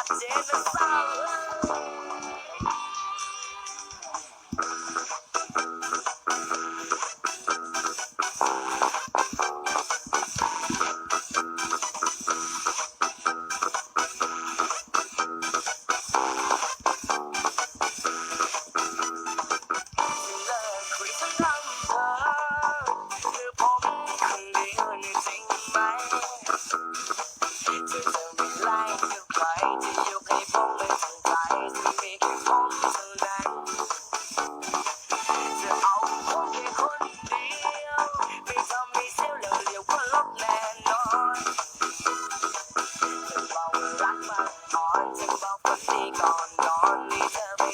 ดเจนนะสาวเลิกคุยทั้งลำเธอคือผมคนเดียวนี่จริงไหมจะไม่ไล่กับใครจะยกให้ผมไม่สนใจจะมีแค่ผมเท่านั้นจะเอาผมแค่คนเดียวไม่ทำให้เสียแล้วเรียกว่าลบแน่นอนจะบอกว่ารักมันอ่อนจะบอกฝันดีก่อนนอนนี่เธอ